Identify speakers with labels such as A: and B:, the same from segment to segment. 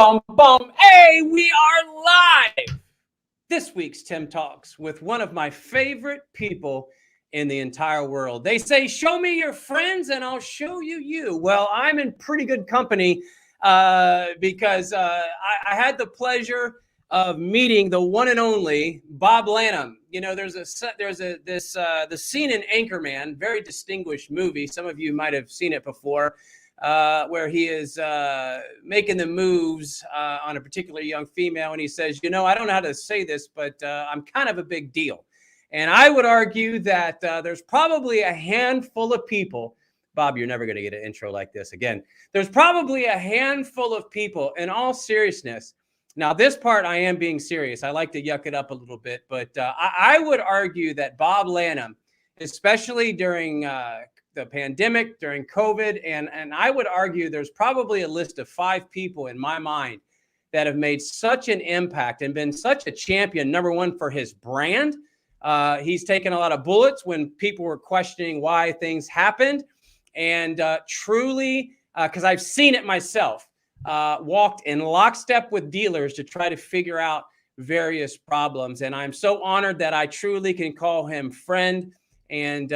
A: bum. Hey, we are live. This week's Tim Talks with one of my favorite people in the entire world. They say, show me your friends and I'll show you you. Well, I'm in pretty good company because I had the pleasure of meeting the one and only Bob Lanham. You know, there's the scene in Anchorman, very distinguished movie. Some of you might have seen it before, where he is making the moves on a particular young female, and he says, you know, I don't know how to say this, but I'm kind of a big deal. And I would argue that there's probably a handful of people. Bob, you're never going to get an intro like this again. There's probably a handful of people, in all seriousness. Now, this part, I am being serious. I like to yuck it up a little bit, but I would argue that Bob Lanham, especially during the pandemic, during COVID, and I would argue there's probably a list of 5 people in my mind that have made such an impact and been such a champion, number one, for his brand. He's taken a lot of bullets when people were questioning why things happened. And truly, because I've seen it myself, walked in lockstep with dealers to try to figure out various problems. And I'm so honored that I truly can call him friend. And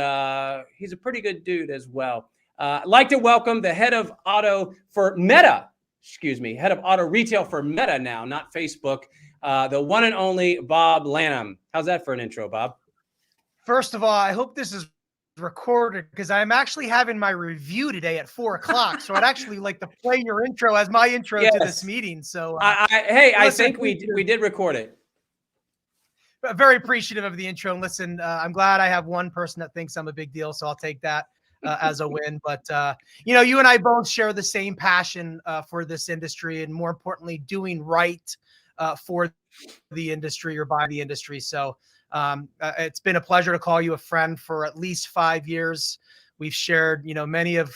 A: he's a pretty good dude as well. I'd like to welcome the head of auto retail for Meta now, not Facebook, the one and only Bob Lanham. How's that for an intro, Bob?
B: First of all, I hope this is recorded because I'm actually having my review today at 4:00. So I'd actually like to play your intro as my intro to this meeting. So
A: I think we did record it.
B: Very appreciative of the intro. And listen, I'm glad I have one person that thinks I'm a big deal. So I'll take that as a win. But, you know, you and I both share the same passion for this industry and, more importantly, doing right for the industry or by the industry. So it's been a pleasure to call you a friend for at least 5 years. We've shared, you know, many of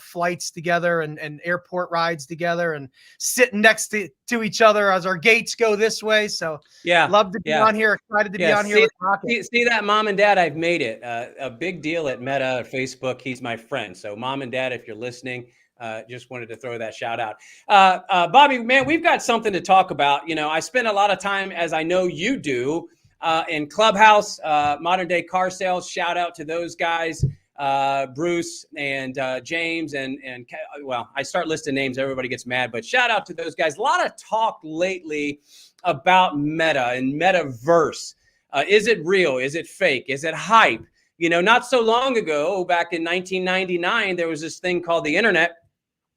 B: flights together and airport rides together and sitting next to each other as our gates go this way. So yeah, love to be on here. Excited to be on here with Rocket.
A: See that, Mom and Dad, I've made it a big deal at Meta, Facebook. He's my friend. So Mom and Dad, if you're listening, just wanted to throw that shout out. Bobby, man, we've got something to talk about. You know, I spend a lot of time, as I know you do, in Clubhouse, Modern Day Car Sales. Shout out to those guys. Bruce and James and well, I start listing names, everybody gets mad, but shout out to those guys. A lot of talk lately about Meta and Metaverse. Is it real? Is it fake? Is it hype? You know, not so long ago, back in 1999, there was this thing called the internet,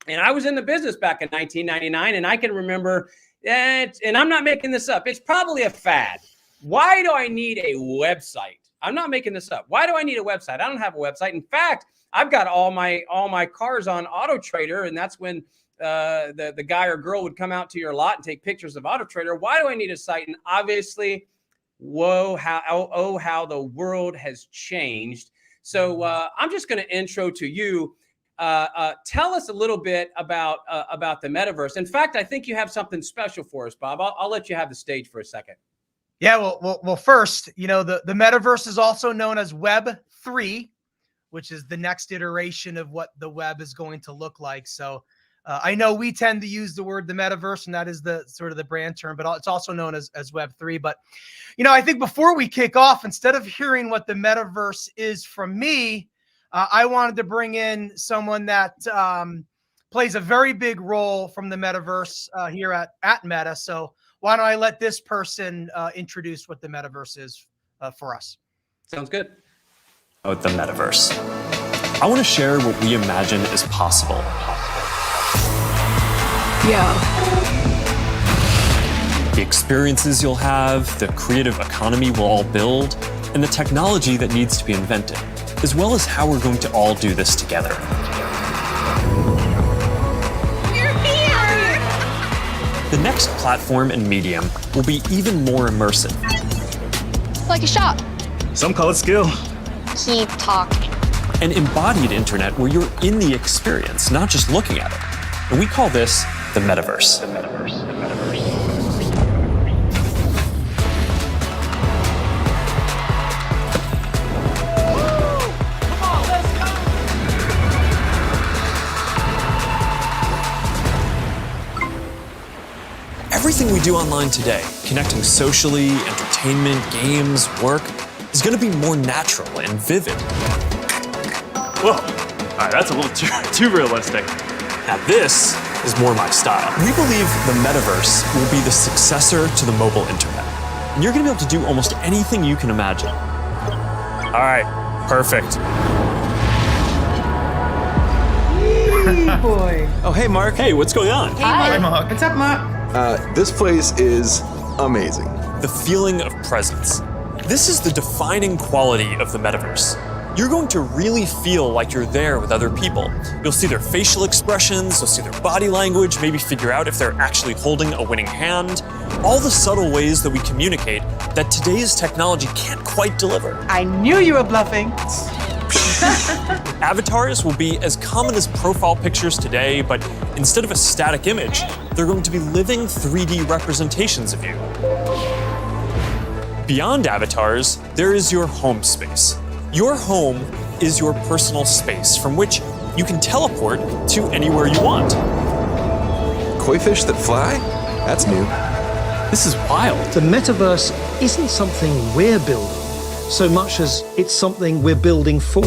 A: and I was in the business back in 1999, and I can remember, and I'm not making this up, it's probably a fad. Why do I need a website? I'm not making this up. Why do I need a website? I don't have a website. In fact, I've got all my cars on Auto Trader, and that's when the guy or girl would come out to your lot and take pictures of Auto Trader. Why do I need a site? And obviously, how the world has changed. So I'm just going to intro to you. Tell us a little bit about the metaverse. In fact, I think you have something special for us, Bob. I'll let you have the stage for a second.
B: Yeah, well, first, you know, the metaverse is also known as Web 3, which is the next iteration of what the web is going to look like. So I know we tend to use the word the metaverse, and that is the sort of the brand term, but it's also known as Web 3. But, you know, I think before we kick off, instead of hearing what the metaverse is from me, I wanted to bring in someone that plays a very big role from the metaverse here at Meta. So why don't I let this person introduce what the metaverse is for us?
A: Sounds good.
C: About the metaverse, I want to share what we imagine is possible.
D: Yeah.
C: The experiences you'll have, the creative economy we'll all build, and the technology that needs to be invented, as well as how we're going to all do this together. The next platform and medium will be even more immersive.
D: Like a shop.
E: Some call it skill.
D: Keep talking.
C: An embodied internet where you're in the experience, not just looking at it. And we call this the metaverse. Everything we do online today, connecting socially, entertainment, games, work, is going to be more natural and vivid.
E: Whoa, all right, that's a little too realistic.
C: Now this is more my style. We believe the metaverse will be the successor to the mobile internet. And you're going to be able to do almost anything you can imagine.
E: All right, perfect.
F: Boy.
C: Oh, hey, Mark. Hey, what's going on?
F: Hi, Mark. What's up, Mark?
G: This place is amazing.
C: The feeling of presence. This is the defining quality of the metaverse. You're going to really feel like you're there with other people. You'll see their facial expressions, you'll see their body language, maybe figure out if they're actually holding a winning hand. All the subtle ways that we communicate that today's technology can't quite deliver.
F: I knew you were bluffing.
C: Avatars will be as common as profile pictures today, but instead of a static image, they're going to be living 3D representations of you. Beyond avatars, there is your home space. Your home is your personal space from which you can teleport to anywhere you want.
G: Koi fish that fly? That's new.
C: This is wild.
H: The metaverse isn't something we're building so much as it's something we're building for.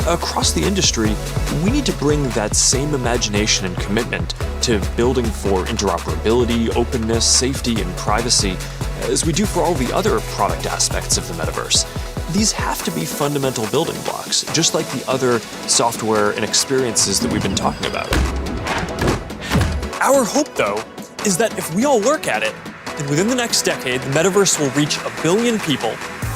C: Across the industry, we need to bring that same imagination and commitment to building for interoperability, openness, safety, and privacy as we do for all the other product aspects of the metaverse. These have to be fundamental building blocks, just like the other software and experiences that we've been talking about. Our hope, though, is that if we all work at it, then within the next decade, the metaverse will reach 1 billion people,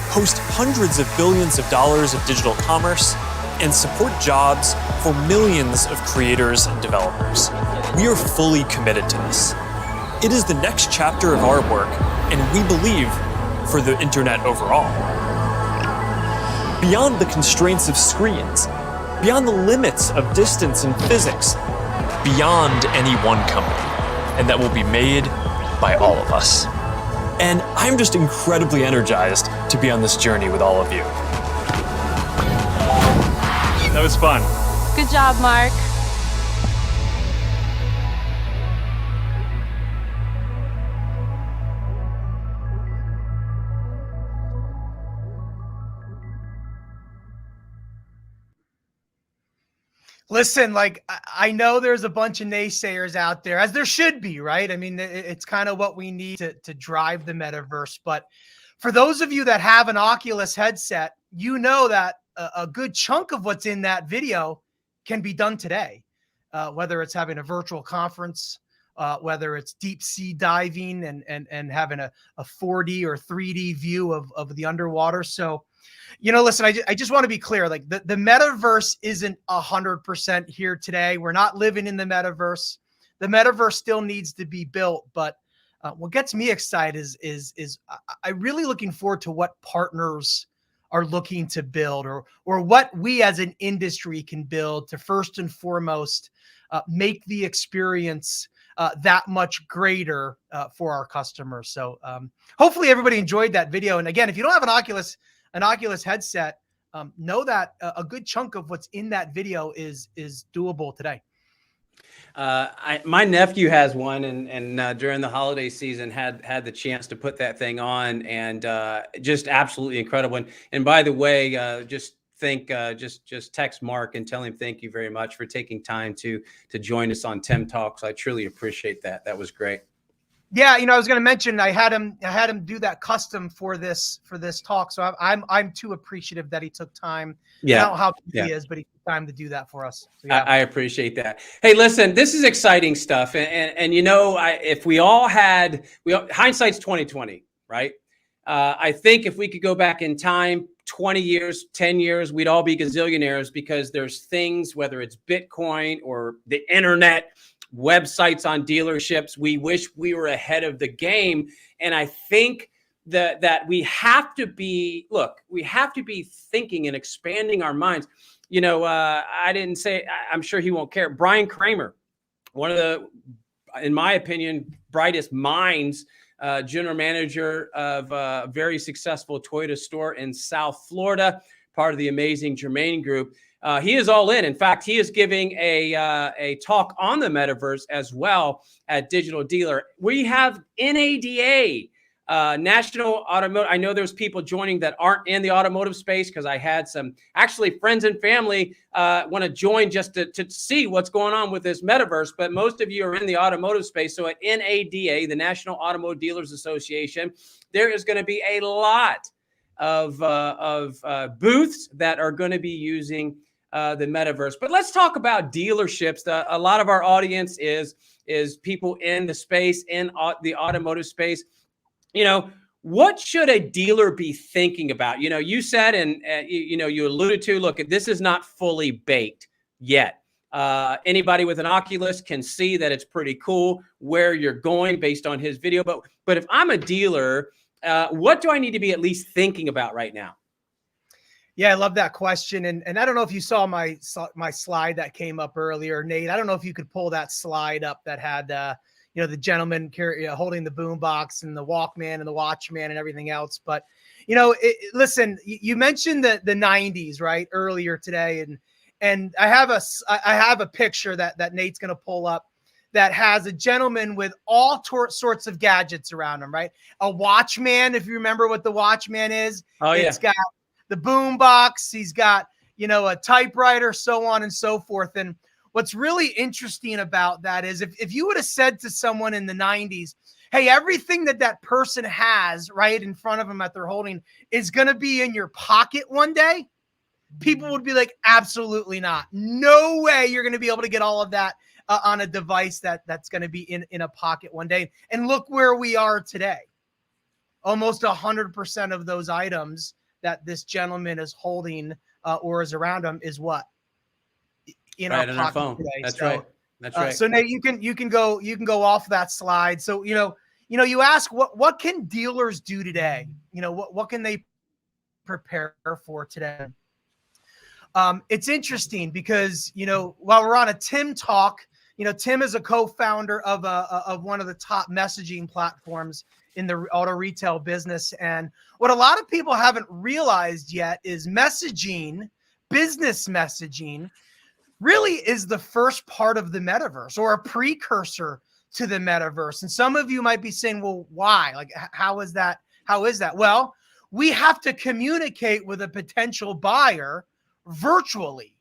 C: host hundreds of billions of dollars of digital commerce, and support jobs for millions of creators and developers. We are fully committed to this. It is the next chapter of our work, and we believe for the internet overall. Beyond the constraints of screens, beyond the limits of distance and physics, beyond any one company, and that will be made by all of us. And I'm just incredibly energized to be on this journey with all of you.
E: That was fun.
D: Good job, Mark.
B: Listen, like I know there's a bunch of naysayers out there, as there should be, right? I mean, it's kind of what we need to drive the metaverse. But for those of you that have an Oculus headset, you know that a good chunk of what's in that video can be done today, whether it's having a virtual conference, whether it's deep sea diving and having a 4D or 3D view of the underwater. So, you know, listen, I just want to be clear, like the metaverse isn't 100% here today. We're not living in the metaverse. The metaverse still needs to be built. But what gets me excited is I'm really looking forward to what partners are looking to build or what we as an industry can build to first and foremost make the experience that much greater for our customers. So hopefully everybody enjoyed that video. And again, if you don't have an Oculus headset, know that a good chunk of what's in that video is doable today.
A: My nephew has one, and during the holiday season had the chance to put that thing on, and just absolutely incredible. And by the way, just text Mark and tell him thank you very much for taking time to join us on TimTalks. I truly appreciate that. That was great.
B: Yeah, you know, I was going to mention I had him do that custom for this talk, so I'm too appreciative that he took time.
A: Yeah,
B: I don't know how busy he is, but he took time to do that for us. So, yeah.
A: I appreciate that. Hey, listen, this is exciting stuff, and you know, if we all had hindsight's 20/20, right? I think if we could go back in time 20 years, 10 years, we'd all be gazillionaires because there's things, whether it's Bitcoin or the internet, websites on dealerships, we wish we were ahead of the game. And I think that we have to be thinking and expanding our minds. You know, I didn't say, I'm sure he won't care. Brian Kramer, one of the, in my opinion, brightest minds, general manager of a very successful Toyota store in South Florida, part of the amazing Jermaine group. He is all in. In fact, he is giving a talk on the metaverse as well at Digital Dealer. We have NADA, National Automotive. I know there's people joining that aren't in the automotive space, because I had some actually friends and family want to join just to see what's going on with this metaverse. But most of you are in the automotive space. So at NADA, the National Automotive Dealers Association, there is going to be a lot of booths that are going to be using the metaverse. But let's talk about dealerships. A lot of our audience is people in the space, in the automotive space. What should a dealer be thinking about? You said, and you alluded to, look, this is not fully baked yet. Anybody with an Oculus can see that it's pretty cool where you're going based on his video. But if I'm a dealer, what do I need to be at least thinking about right now?
B: Yeah, I love that question. And I don't know if you saw my slide that came up earlier, Nate. I don't know if you could pull that slide up that had, the gentleman holding the boombox and the Walkman and the Watchman and everything else. But, listen, you mentioned the 90s, right, earlier today. And I have a picture that Nate's going to pull up that has a gentleman with all sorts of gadgets around him, right? A Watchman, if you remember what the Watchman is.
A: Oh, yeah.
B: It's got the boombox, he's got, a typewriter, so on and so forth. And what's really interesting about that is if you would have said to someone in the 90s, hey, everything that person has right in front of them that they're holding is going to be in your pocket one day, people would be like, absolutely not. No way you're going to be able to get all of that on a device that's going to be in a pocket one day. And look where we are today. Almost 100% of those items that this gentleman is holding or is around him is what? In
A: right,
B: our
A: on our
B: pocket
A: phone.
B: today.
A: That's right. That's right.
B: So Nate, you can go off that slide. So you ask what can dealers do today? What can they prepare for today? It's interesting because while we're on a Tim talk, Tim is a co-founder of one of the top messaging platforms in the auto retail business. And what a lot of people haven't realized yet is business messaging really is the first part of the metaverse, or a precursor to the metaverse. And some of you might be saying, well, why? Like, how is that? Well, we have to communicate with a potential buyer virtually,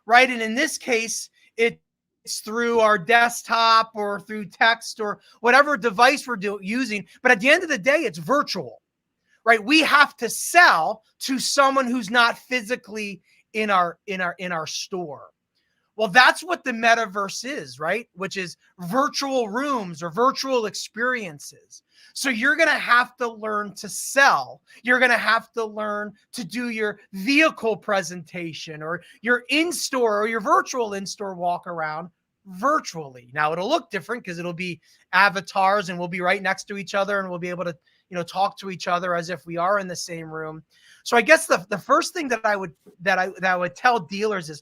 B: right? And in this case, it's through our desktop or through text or whatever device we're using. But at the end of the day, it's virtual, right? We have to sell to someone who's not physically in our store. Well, that's what the metaverse is, right? Which is virtual rooms or virtual experiences. So you're going to have to learn to sell. You're going to have to learn to do your vehicle presentation or your in-store or your virtual in-store walk around virtually. Now it'll look different because it'll be avatars and we'll be right next to each other and we'll be able to, talk to each other as if we are in the same room. So I guess the first thing that I would tell dealers is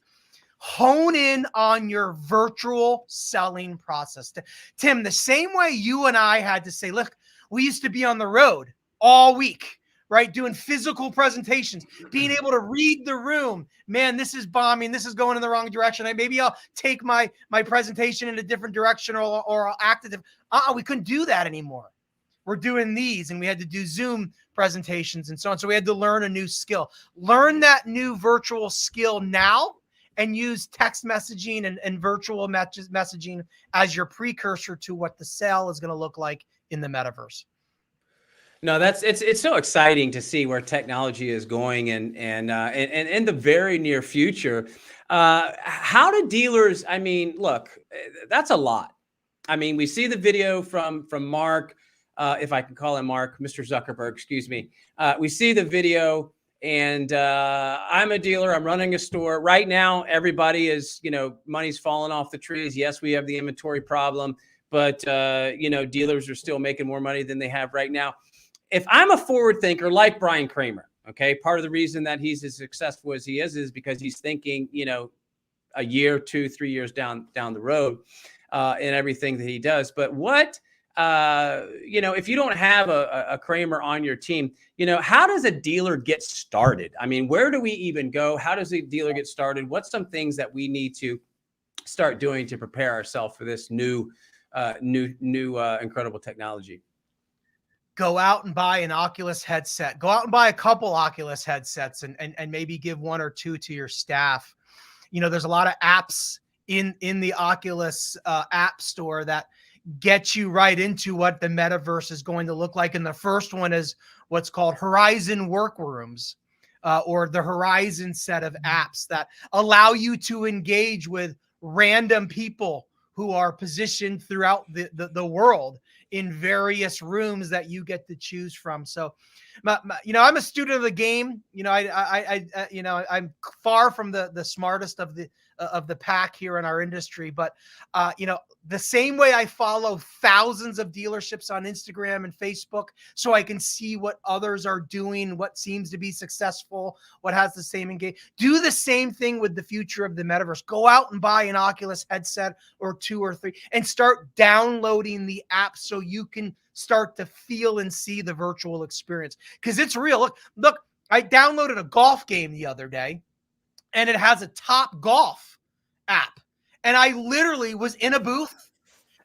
B: hone in on your virtual selling process. Tim, the same way you and I had to say, look, we used to be on the road all week, right? Doing physical presentations, being able to read the room. Man, this is bombing. This is going in the wrong direction. Maybe I'll take my presentation in a different direction or I'll act it. We couldn't do that anymore. We're doing these, and we had to do Zoom presentations and so on. So we had to learn a new skill. Learn that new virtual skill now and use text messaging and virtual messaging as your precursor to what the sale is going to look like in the metaverse.
A: No, it's so exciting to see where technology is going and in the very near future. How do dealers? I mean, look, that's a lot. I mean, we see the video from Mark, if I can call him Mark, Mr. Zuckerberg, excuse me. We see the video. And I'm a dealer. I'm running a store right now. Everybody is, money's falling off the trees. Yes, we have the inventory problem, but dealers are still making more money than they have right now. If I'm a forward thinker like Brian Kramer, okay, part of the reason that he's as successful as he is because he's thinking, a year, 2, 3 years down the road in everything that he does. But what if you don't have a Kramer on your team, how does a dealer get started? I mean, where do we even go? How does a dealer get started? What's some things that we need to start doing to prepare ourselves for this new incredible technology?
B: Go out and buy an Oculus headset. Go out and buy a couple Oculus headsets and maybe give one or two to your staff. There's a lot of apps in the Oculus app store that get you right into what the metaverse is going to look like. And the first one is what's called Horizon Workrooms, or the Horizon set of apps that allow you to engage with random people who are positioned throughout the world in various rooms that you get to choose from. So, I'm a student of the game. I'm far from the smartest of the pack here in our industry, but the same way I follow thousands of dealerships on Instagram and Facebook so I can see what others are doing, what seems to be successful, what has the same engagement. Do the same thing with the future of the metaverse. Go out and buy an Oculus headset or 2 or 3 and start downloading the app so you can start to feel and see the virtual experience, because it's real. Look, I downloaded a golf game the other day and it has a Top Golf app. And I literally was in a booth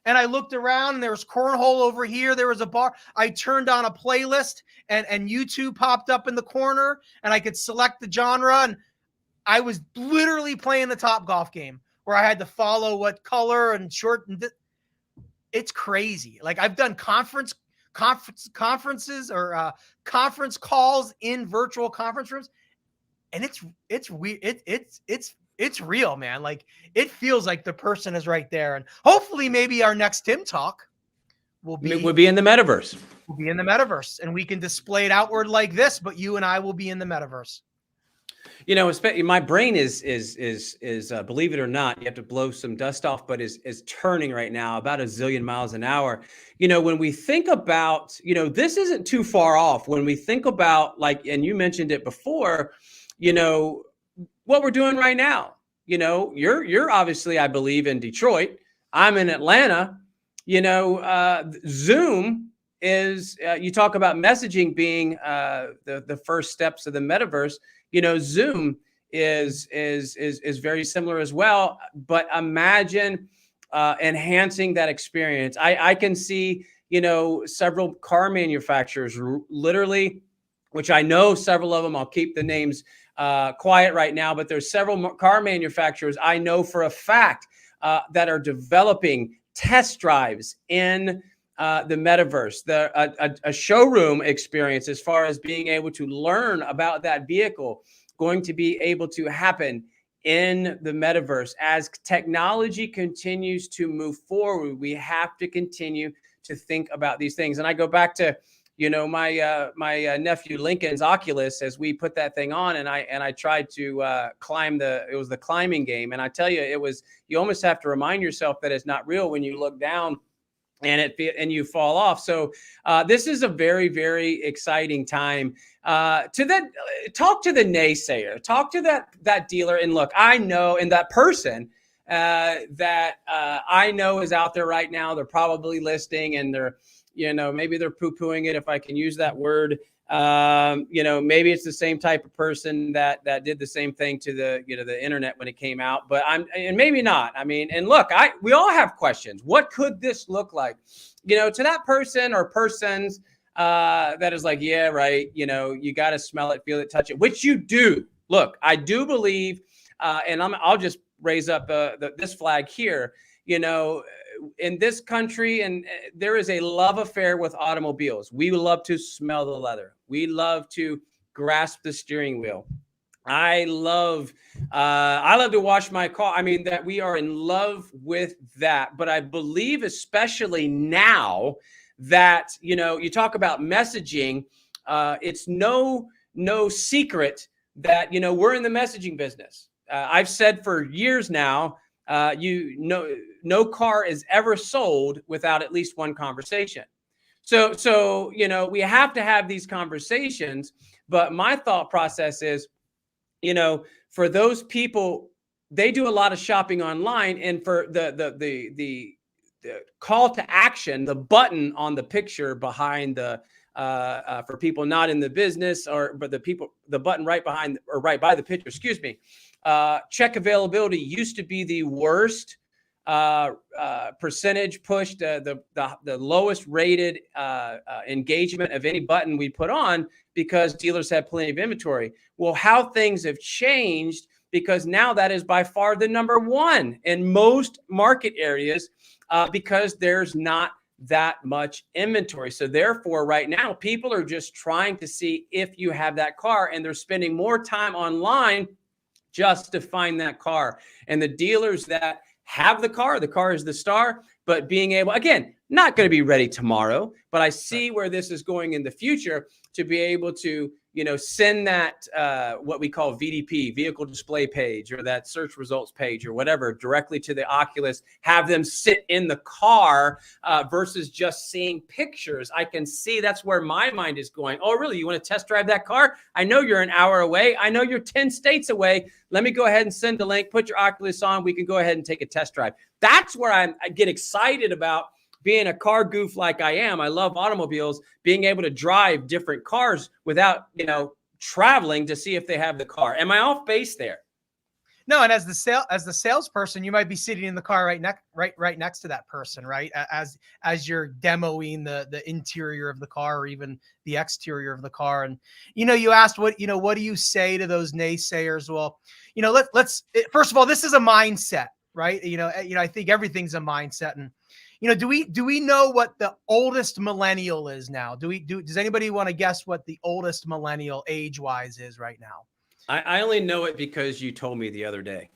B: and I looked around and there was cornhole over here. There was a bar. I turned on a playlist and YouTube popped up in the corner and I could select the genre. And I was literally playing the Top Golf game where I had to follow what color and short. It's crazy. Like, I've done conferences or conference calls in virtual conference rooms. And it's weird. It's real, man. Like, it feels like the person is right there. And hopefully maybe our next Tim Talk will be
A: in the metaverse.
B: We'll be in the metaverse and we can display it outward like this, but you and I will be in the metaverse.
A: My brain is believe it or not, you have to blow some dust off, but is turning right now about a zillion miles an hour. When we think about, this isn't too far off. When we think about, like, and you mentioned it before, what we're doing right now. You're obviously, I believe, in Detroit. I'm in Atlanta. Zoom is, you talk about messaging being the first steps of the metaverse. Zoom is very similar as well, but imagine enhancing that experience. I can see, several car manufacturers literally, which I know several of them, I'll keep the names quiet right now, but there's several car manufacturers I know for a fact that are developing test drives in the metaverse, a showroom experience as far as being able to learn about that vehicle going to be able to happen in the metaverse. As technology continues to move forward, we have to continue to think about these things. And I go back to, my nephew Lincoln's Oculus, as we put that thing on, and I tried to climb it was the climbing game. And I tell you, you almost have to remind yourself that it's not real when you look down and you fall off. So this is a very, very exciting time. Talk to the naysayer, talk to that dealer, and look, I know, and that person that I know is out there right now, they're probably listening, and they're, maybe they're poo-pooing it, if I can use that word. Maybe it's the same type of person that did the same thing to the internet when it came out, and maybe not. I mean, and look, we all have questions. What could this look like? To that person or persons that is like, yeah, right. You got to smell it, feel it, touch it, which you do. Look, I do believe, and I'll just raise up this flag here, in this country, and there is a love affair with automobiles. We love to smell the leather. We love to grasp the steering wheel. I love to wash my car. I mean, that we are in love with that. But I believe, especially now that, you talk about messaging, it's no secret that, we're in the messaging business. I've said for years now, no car is ever sold without at least one conversation. So we have to have these conversations. But my thought process is, for those people, they do a lot of shopping online, and for the call to action, the button on the picture behind the for people not in the business, but the button right behind or right by the picture, excuse me. Check availability used to be the worst percentage pushed, the lowest rated engagement of any button we put on, because dealers had plenty of inventory. Well, how things have changed, because now that is by far the number one in most market areas, because there's not that much inventory. So therefore, right now, people are just trying to see if you have that car, and they're spending more time online just to find that car. And the dealers that have the car is the star, but being able, again, not going to be ready tomorrow, but I see where this is going in the future, to be able to, send that, what we call VDP, vehicle display page, or that search results page or whatever, directly to the Oculus, have them sit in the car versus just seeing pictures. I can see that's where my mind is going. Oh, really? You want to test drive that car? I know you're an hour away. I know you're 10 states away. Let me go ahead and send the link, put your Oculus on. We can go ahead and take a test drive. That's where I get excited about being a car goof like I am. I love automobiles, being able to drive different cars without, traveling to see if they have the car. Am I off base there?
B: No, and as the salesperson, you might be sitting in the car right next to that person, right? As you're demoing the interior of the car, or even the exterior of the car. And you asked what do you say to those naysayers? Well, let's first of all, this is a mindset, right? I think everything's a mindset. And do we know what the oldest millennial is now? Does anybody want to guess what the oldest millennial age-wise is right now?
A: I only know it because you told me the other day.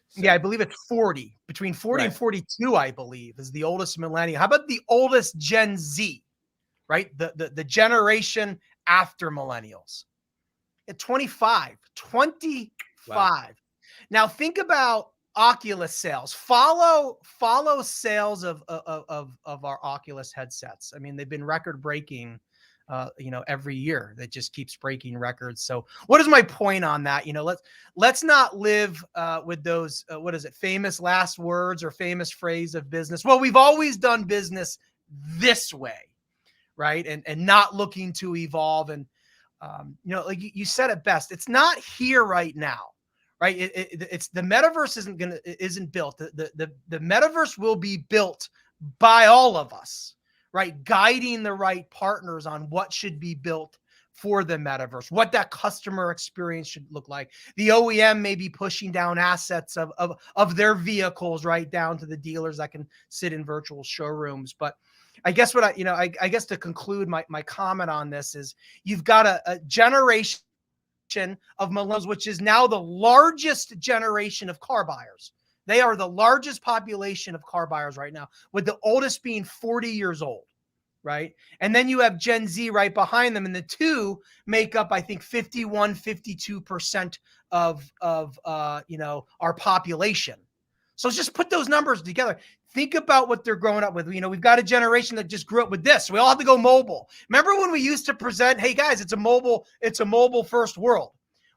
A: So.
B: Yeah, I believe it's 40. Between 40 and 42, I believe, is the oldest millennial. How about the oldest Gen Z, right? The generation after millennials. At 25. 25. Wow. Now think about Oculus sales. Follow sales of our Oculus headsets. I mean, they've been record breaking every year. That just keeps breaking records. So what is my point on that? Let's not live with those famous last words or famous phrase of business. Well, we've always done business this way, right? And not looking to evolve. And like you said it best, it's not here right now. Right. It's the metaverse isn't built. The metaverse will be built by all of us, right? Guiding the right partners on what should be built for the metaverse, what that customer experience should look like. The OEM may be pushing down assets of their vehicles right down to the dealers that can sit in virtual showrooms. But I guess what I guess to conclude my comment on this is, you've got a generation of millennials, which is now the largest generation of car buyers. They are the largest population of car buyers right now, with the oldest being 40 years old, right? And then you have Gen Z right behind them, and the two make up, I think, 52% of our population. So just put those numbers together. Think about what they're growing up with. We've got a generation that just grew up with this. We all have to go mobile. Remember when we used to present, hey guys, it's a mobile first world.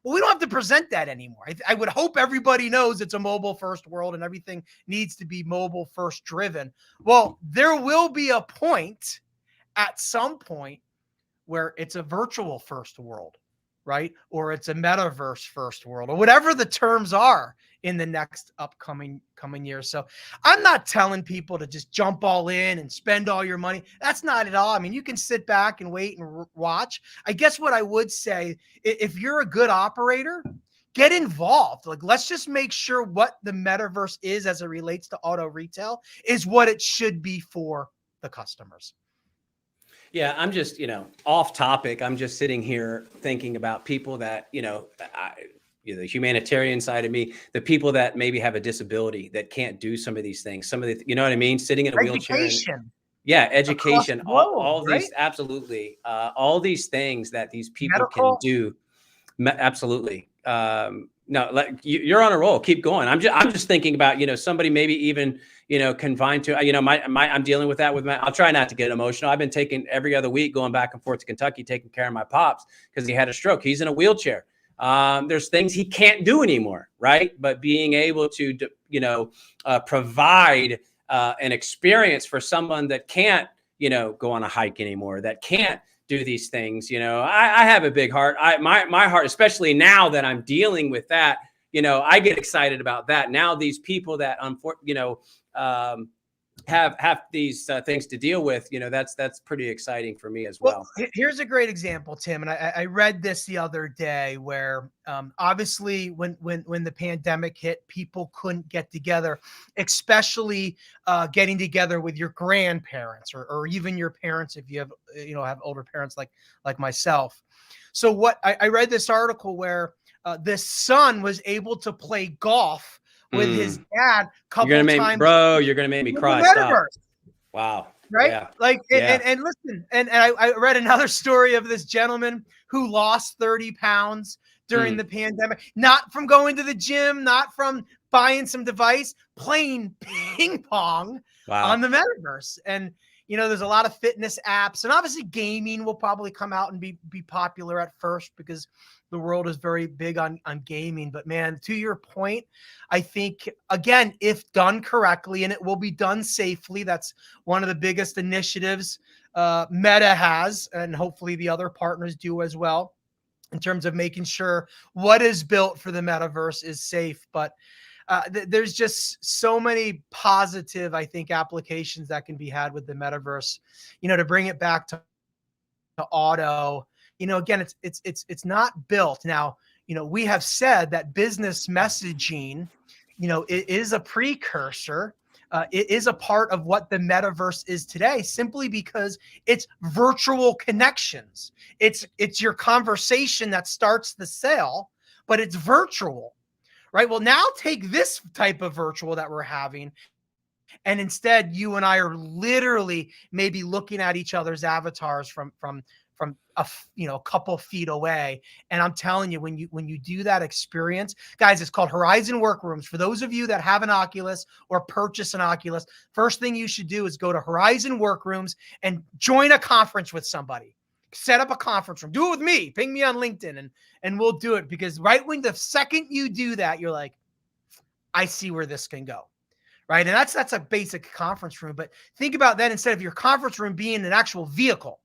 B: Well, we don't have to present that anymore. I would hope everybody knows it's a mobile first world and everything needs to be mobile first driven. Well, there will be a point at some point where it's a virtual first world, right? Or it's a metaverse first world, or whatever the terms are in the next coming years. So I'm not telling people to just jump all in and spend all your money. That's not at all. I mean, you can sit back and wait and watch. I guess what I would say, if you're a good operator, get involved. Like, let's just make sure what the metaverse is as it relates to auto retail is what it should be for the customers.
A: Yeah, I'm just, off topic. I'm just sitting here thinking about people that, the humanitarian side of me, the people that maybe have a disability that can't do some of these things. Some of the, you know what I mean? Sitting in a wheelchair. Education. All right? These, absolutely. All these things that these people can do. Absolutely. No, you're on a roll. Keep going. I'm just thinking about, somebody maybe even, confined to, I'm dealing with that I'll try not to get emotional. I've been taking every other week going back and forth to Kentucky, taking care of my pops because he had a stroke. He's in a wheelchair. There's things he can't do anymore. Right. But being able to, provide an experience for someone that can't, go on a hike anymore, that can't do these things. I have a big heart. My heart, especially now that I'm dealing with that, I get excited about that. Now these people that, have these things to deal with, that's pretty exciting for me as well.
B: Here's a great example, Tim, and I read this the other day where obviously when the pandemic hit, people couldn't get together, especially getting together with your grandparents or even your parents if you have older parents like myself. So what I read this article where this son was able to play golf with his dad couple times.
A: You're gonna make me cry. Wow.
B: Right.
A: Yeah.
B: And listen, and I read another story of this gentleman who lost 30 pounds during the pandemic, not from going to the gym, not from buying some device, playing ping pong on the metaverse. And, there's a lot of fitness apps, and obviously gaming will probably come out and be popular at first because the world is very big on gaming. But man, to your point, I think, again, if done correctly, and it will be done safely, that's one of the biggest initiatives Meta has, and hopefully the other partners do as well, in terms of making sure what is built for the metaverse is safe. But there's just so many positive, I think, applications that can be had with the metaverse. To bring it back to auto, again, it's not built. Now, we have said that business messaging, it is a precursor. It is a part of what the metaverse is today, simply because it's virtual connections. It's your conversation that starts the sale, but it's virtual, right? Well, now take this type of virtual that we're having, and instead you and I are literally maybe looking at each other's avatars from a couple feet away. And I'm telling you, when you do that experience, guys, it's called Horizon Workrooms. For those of you that have an Oculus or purchase an Oculus, first thing you should do is go to Horizon Workrooms and join a conference with somebody. Set up a conference room. Do it with me. Ping me on LinkedIn and we'll do it, because right when the second you do that, you're like, I see where this can go. Right. And that's a basic conference room. But think about that, instead of your conference room being an actual vehicle,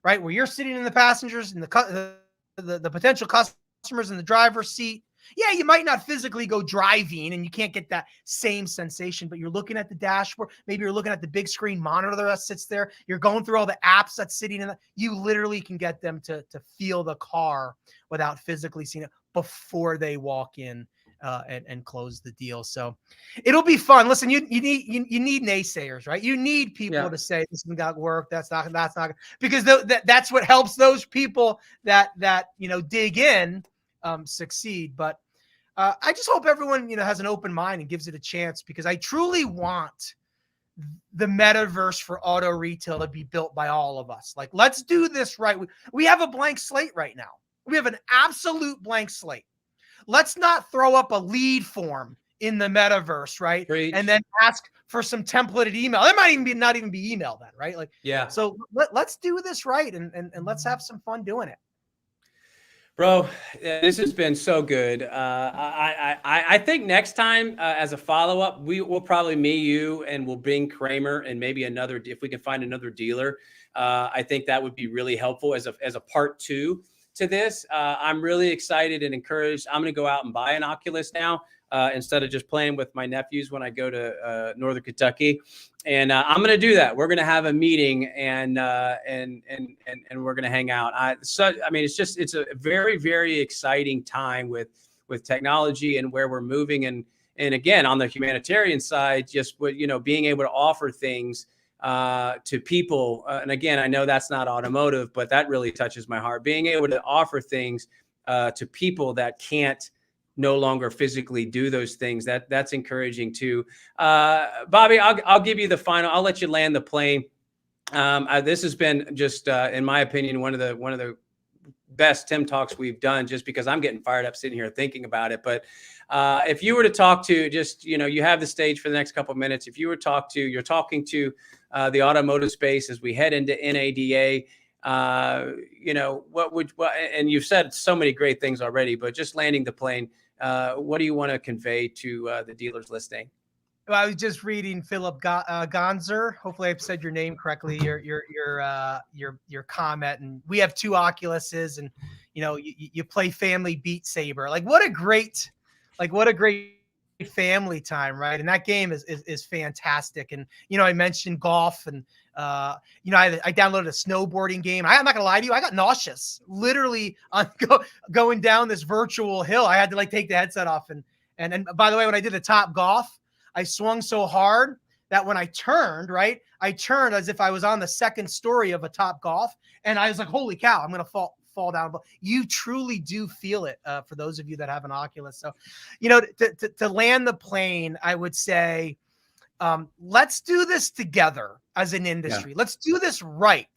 B: right, where you're sitting in the passengers and the potential customers in the driver's seat. Yeah, you might not physically go driving and you can't get that same sensation, but you're looking at the dashboard. Maybe you're looking at the big screen monitor that sits there. You're going through all the apps that's sitting in it. You literally can get them to feel the car without physically seeing it before they walk in and close the deal. So it'll be fun. Listen, you need naysayers, right? You need people to say this isn't gonna work. That's not, because that's what helps those people that dig in succeed. But I just hope everyone has an open mind and gives it a chance, because I truly want the metaverse for auto retail to be built by all of us. Like, let's do this right. We have a blank slate right now. We have an absolute blank slate. Let's not throw up a lead form in the metaverse, right?
A: Preach.
B: And then ask for some templated email. It might even not even be email then, right? Like, So let's do this right, and let's have some fun doing it.
A: Bro, this has been so good. I think next time, as a follow-up, we'll probably you, and we'll bring Kramer and maybe another, if we can find another dealer. I think that would be really helpful as a part 2 to this. I'm really excited and encouraged. I'm going to go out and buy an Oculus now, instead of just playing with my nephews when I go to Northern Kentucky. And I'm going to do that. We're going to have a meeting and we're going to hang out. It's a very, very exciting time with technology and where we're moving. And again, on the humanitarian side, just being able to offer things to people. And again, I know that's not automotive, but that really touches my heart. Being able to offer things to people that can't no longer physically do those things, that's encouraging too. Bobby, I'll give you the final. I'll let you land the plane. This has been just, in my opinion, one of the best Tim Talks we've done, just because I'm getting fired up sitting here thinking about it. But if you were to talk to you have the stage for the next couple of minutes. If you were you're talking to the automotive space as we head into NADA, and you've said so many great things already, but just landing the plane, what do you want to convey to the dealers listening?
B: Well, I was just reading Philip Gonzer. Hopefully, I've said your name correctly. Your comment, and we have 2 Oculuses, and you play family Beat Saber. Like what a great family time, right? And that game is fantastic. And I mentioned golf, and I downloaded a snowboarding game. I'm not gonna lie to you, I got nauseous literally on going down this virtual hill. I had to take the headset off, and by the way, when I did the Top Golf, I swung so hard that when I turned, I turned as if I was on the 2nd story of a Top Golf, and I was like, "Holy cow, I'm gonna fall down." But you truly do feel it for those of you that have an Oculus. So, to land the plane, I would say, let's do this together as an industry. Yeah. Let's do this right?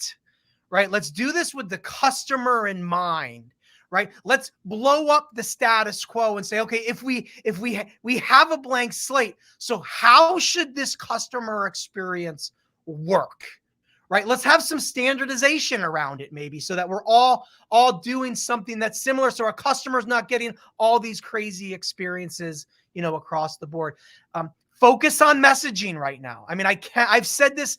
B: Let's do this with the customer in mind. Right. Let's blow up the status quo and say, okay, if we have a blank slate, so how should this customer experience work? Right. Let's have some standardization around it, maybe, so that we're all doing something that's similar, so our customers not getting all these crazy experiences, across the board. Focus on messaging right now. I mean, I've said this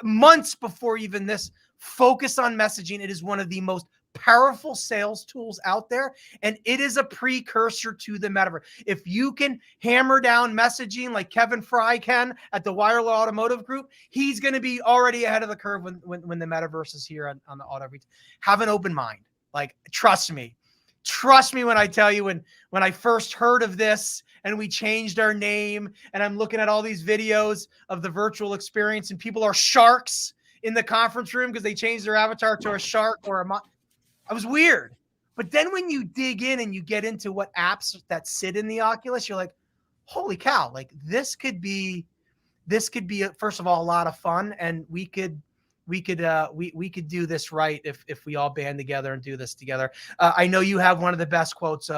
B: months before even this. Focus on messaging. It is one of the most powerful sales tools out there, and it is a precursor to the metaverse. If you can hammer down messaging like Kevin Fry can at the Wireless Automotive Group, he's going to be already ahead of the curve when the metaverse is here on the auto retail. Have an open mind. Trust me when I tell you, when I first heard of this and we changed our name, and I'm looking at all these videos of the virtual experience, and people are sharks in the conference room because they changed their avatar to a shark or I was weird. But then when you dig in and you get into what apps that sit in the Oculus, you're like, holy cow, this could be first of all a lot of fun, and we could do this right if we all band together and do this together. I know you have one of the best quotes.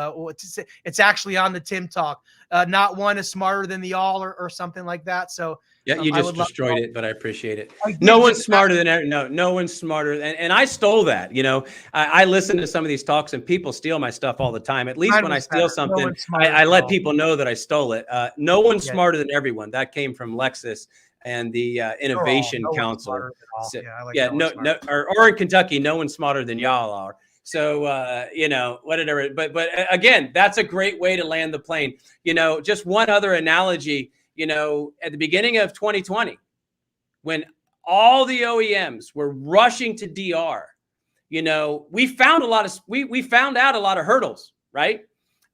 B: It's actually on the Tim Talk. Not one is smarter than the all, or something like that. So
A: yeah, you just destroyed it, but I appreciate it. No one's smarter than no one's smarter. And I stole that. I listen to some of these talks, and people steal my stuff all the time. At least when I steal something, I let people know that I stole it. No one's smarter than everyone. That came from Lexus and the Innovation Council. Or in Kentucky, no one's smarter than y'all are. So, whatever. But again, that's a great way to land the plane. Just one other analogy, at the beginning of 2020, when all the OEMs were rushing to DR, we found we found out a lot of hurdles, right?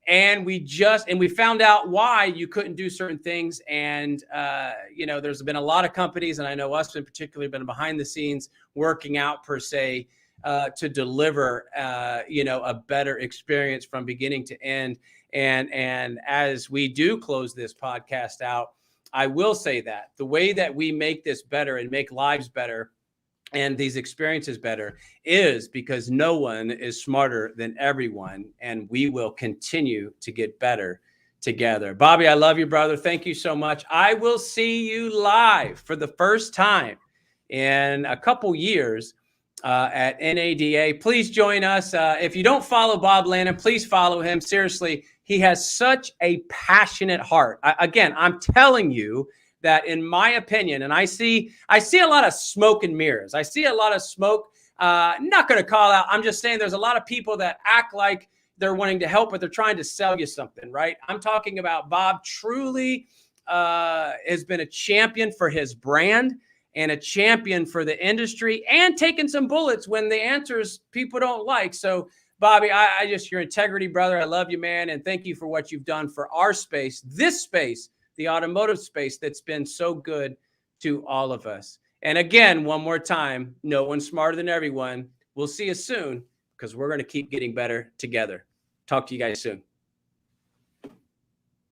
A: And we found out why you couldn't do certain things. And, there's been a lot of companies, and I know us in particular, been behind the scenes working out per se to deliver, a better experience from beginning to end. And as we do close this podcast out, I will say that the way that we make this better and make lives better and these experiences better is because no one is smarter than everyone, and we will continue to get better together. Bobby, I love you, brother. Thank you so much. I will see you live for the first time in a couple years at NADA. Please join us. If you don't follow Bob Lanham, please follow him. Seriously, he has such a passionate heart. Again, I'm telling you that, in my opinion, and I see a lot of smoke and mirrors. I see a lot of smoke. Not going to call out. I'm just saying there's a lot of people that act like they're wanting to help, but they're trying to sell you something, right? I'm talking about Bob truly has been a champion for his brand and a champion for the industry, and taking some bullets when the answers people don't like. So, Bobby, I just, your integrity, brother, I love you, man. And thank you for what you've done for our space, this space, the automotive space that's been so good to all of us. And again, one more time, no one's smarter than everyone. We'll see you soon, because we're going to keep getting better together. Talk to you guys soon.